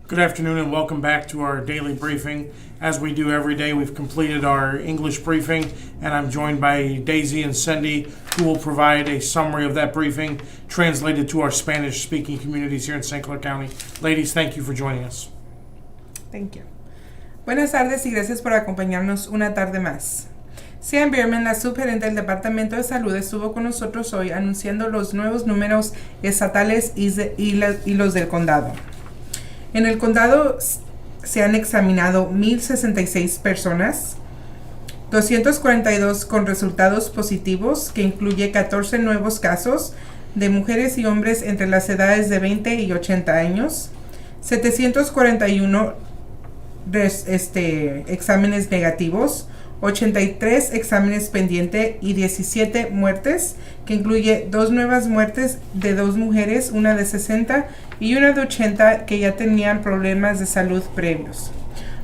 Good afternoon and welcome back to our daily briefing. As we do every day, we've completed our English briefing, and I'm joined by Daisy and Cindy, who will provide a summary of that briefing translated to our Spanish-speaking communities here in St. Clair County. Ladies, thank you for joining us. Thank you. Buenas tardes y gracias por acompañarnos una tarde más. Cian Bierman, la subgerente del Departamento de Salud, estuvo con nosotros hoy anunciando los nuevos números estatales y los del condado. En el condado se han examinado 1,066 personas, 242 con resultados positivos, que incluye 14 nuevos casos de mujeres y hombres entre las edades de 20 y 80 años, 741 exámenes negativos, 83 exámenes pendientes y 17 muertes, que incluye 2 nuevas muertes de 2 mujeres, una de 60 y una de 80 que ya tenían problemas de salud previos.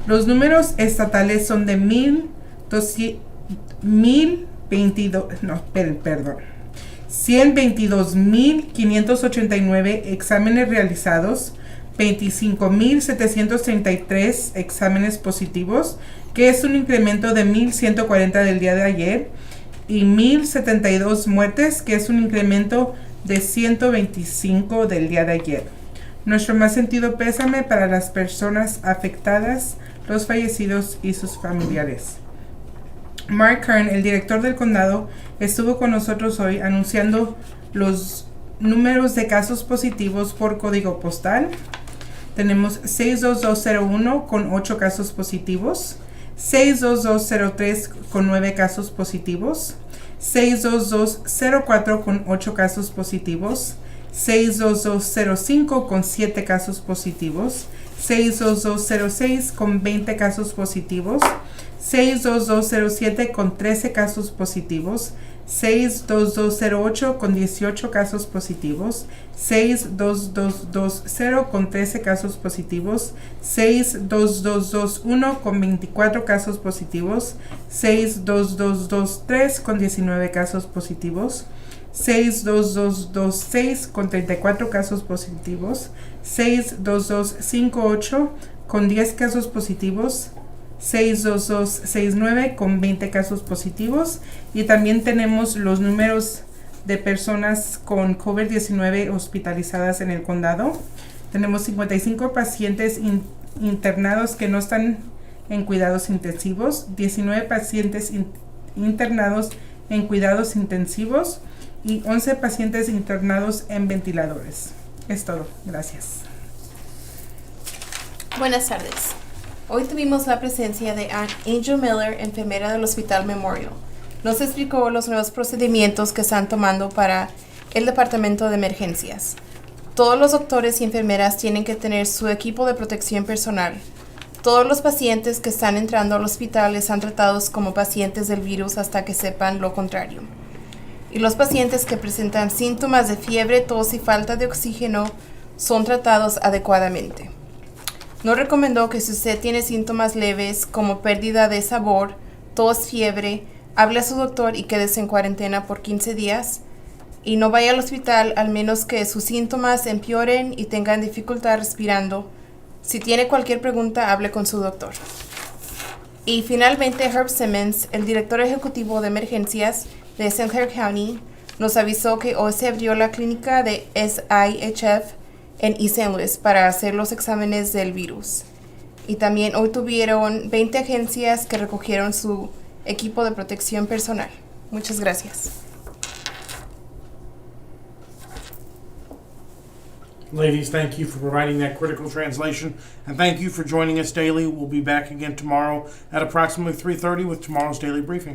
Los números estatales son de 122,589 exámenes realizados, 25,733 exámenes positivos, que es un incremento de 1,140 del día de ayer, y 1,072 muertes, que es un incremento de 125 del día de ayer. Nuestro más sentido pésame para las personas afectadas, los fallecidos y sus familiares. Mark Kern, el director del condado, estuvo con nosotros hoy anunciando los números de casos positivos por código postal. Tenemos 62201 con 8 casos positivos, 62203 con 9 casos positivos, 62204 con 8 casos positivos, 62205 con 7 casos positivos, 62206 con 20 casos positivos, 62207 con 13 casos positivos, 62208 con 18 casos positivos, 62220 con 13 casos positivos, 62221 con 24 casos positivos, 62223 con 19 casos positivos, 62226 con 34 casos positivos, 62258 con 10 casos positivos, 62269 con 20 casos positivos, y también tenemos los números de personas con COVID-19 hospitalizadas en el condado. Tenemos 55 pacientes internados que no están en cuidados intensivos, 19 pacientes internados en cuidados intensivos y 11 pacientes internados en ventiladores. Es todo. Gracias. Buenas tardes. Hoy tuvimos la presencia de Angel Miller, enfermera del Hospital Memorial. Nos explicó los nuevos procedimientos que están tomando para el departamento de emergencias. Todos los doctores y enfermeras tienen que tener su equipo de protección personal. Todos los pacientes que están entrando al hospital están tratados como pacientes del virus hasta que sepan lo contrario. Y los pacientes que presentan síntomas de fiebre, tos y falta de oxígeno son tratados adecuadamente. Nos recomendó que si usted tiene síntomas leves como pérdida de sabor, tos, fiebre, hable a su doctor y quédese en cuarentena por 15 días y no vaya al hospital al menos que sus síntomas empeoren y tengan dificultad respirando. Si tiene cualquier pregunta, hable con su doctor. Y finalmente, Herb Simmons, el director ejecutivo de emergencias de St. Clair County, nos avisó que hoy se abrió la clínica de SIHF en East St. Louis para hacer los exámenes del virus. Y también hoy tuvieron 20 agencias que recogieron su equipo de protección personal. Muchas gracias. Ladies, thank you for providing that critical translation, and thank you for joining us daily. We'll be back again tomorrow at approximately 3:30 with tomorrow's daily briefing.